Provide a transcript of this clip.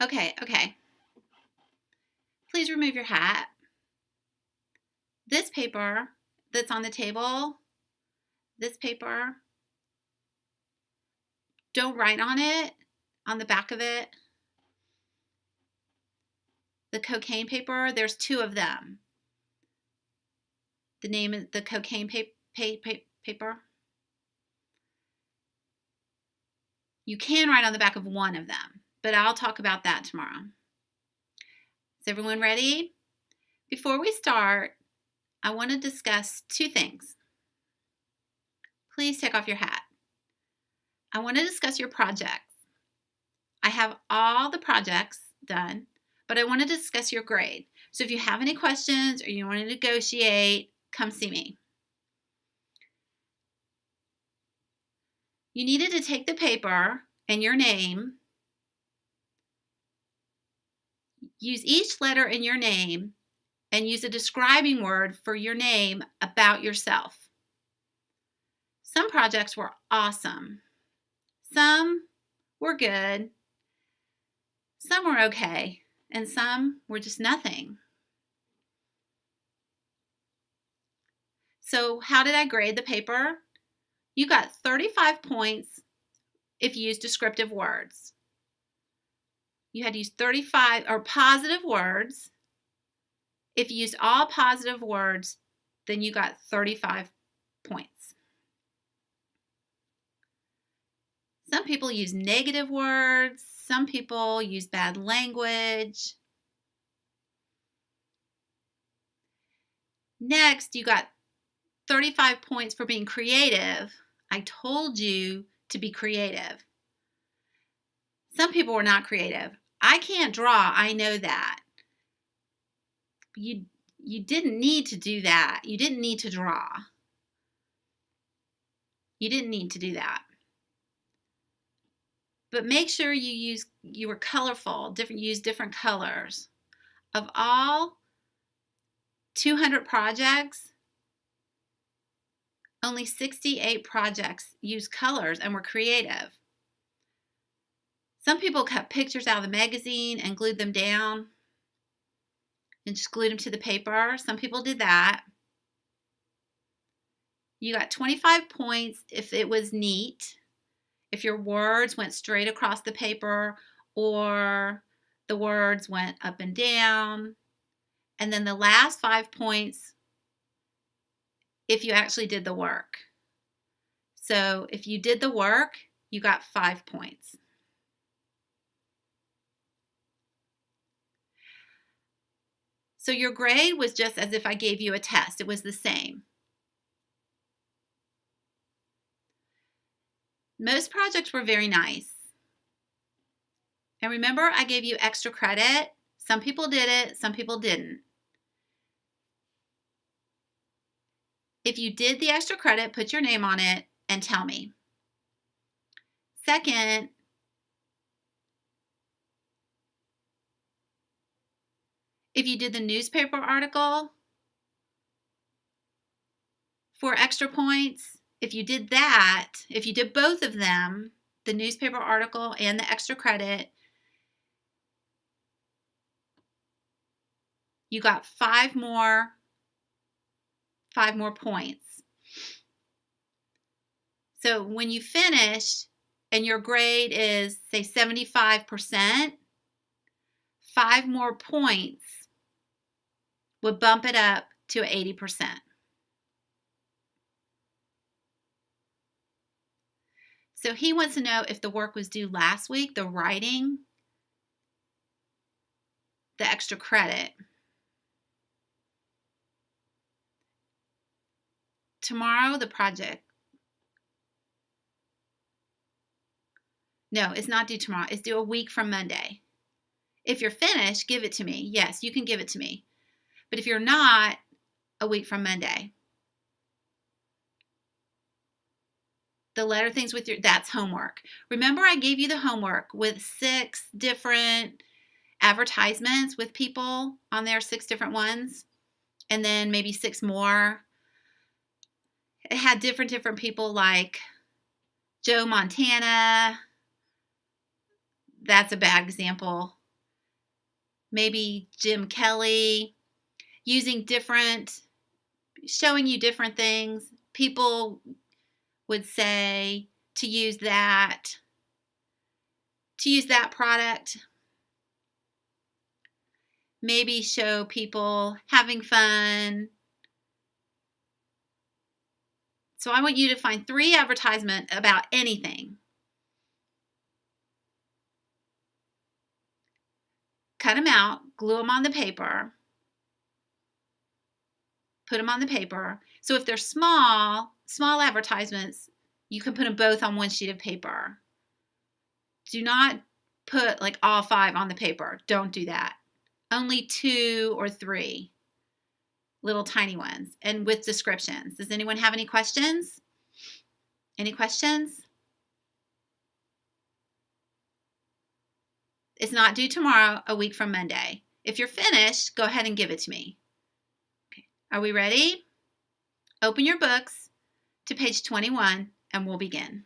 Okay. Please remove your hat. This paper that's on the table, this paper, don't write on it, on the back of it. The cocaine paper, there's 2 of them. The name of the cocaine paper. You can write on the back of one of them, but I'll talk about that tomorrow. Is everyone ready? Before we start, I want to discuss 2 things. Please take off your hat. I want to discuss your projects. I have all the projects done, but I want to discuss your grade. So if you have any questions or you want to negotiate, come see me. You needed to take the paper and your name, use each letter in your name, and use a describing word for your name about yourself. Some projects were awesome. Some were good. Some were okay. And some were just nothing. So how did I grade the paper? You got 35 points if you used descriptive words. You had to use 35 or positive words. If you used all positive words, then you got 35 points. Some people use negative words. Some people use bad language. Next, you got 35 points for being creative. I told you to be creative. Some people were not creative. I can't draw, I know that. You didn't need to do that. You didn't need to draw. You didn't need to do that. But make sure you were colorful, use different colors. Of all 200 projects, only 68 projects used colors and were creative. Some people cut pictures out of the magazine and glued them down and just glued them to the paper. Some people did that. You got 25 points if it was neat, if your words went straight across the paper or the words went up and down. And then the last 5 points if you actually did the work. So if you did the work, you got 5 points. So your grade was just as if I gave you a test. It was the same. Most projects were very nice. And remember, I gave you extra credit. Some people did it, some people didn't. If you did the extra credit, put your name on it and tell me. Second, if you did the newspaper article for extra points, if you did that, if you did both of them, the newspaper article and the extra credit, you got 5 more points. So when you finish and your grade is, say, 75%, 5 more points would bump it up to 80%. So he wants to know if the work was due last week, the writing, the extra credit. Tomorrow, the project. No, it's not due tomorrow. It's due a week from Monday. If you're finished, give it to me. Yes, you can give it to me. But if you're not, a week from Monday. The letter things with that's homework. Remember I gave you the homework with 6 different advertisements with people on there, 6 different ones, and then maybe 6 more. It had different people like Joe Montana. That's a bad example. maybe Jim Kelly, showing you different things. People would say to use that product. Maybe show people having fun. So I want you to find 3 advertisements about anything. Cut them out, glue them on the paper, put them on the paper. So if they're small advertisements, you can put them both on one sheet of paper. Do not put like all 5 on the paper. Don't do that. Only 2 or 3 little tiny ones, and with descriptions. Does anyone have any questions? Any questions? It's not due tomorrow, a week from Monday. If you're finished, go ahead and give it to me. Okay. Are we ready? Open your books to page 21 and we'll begin.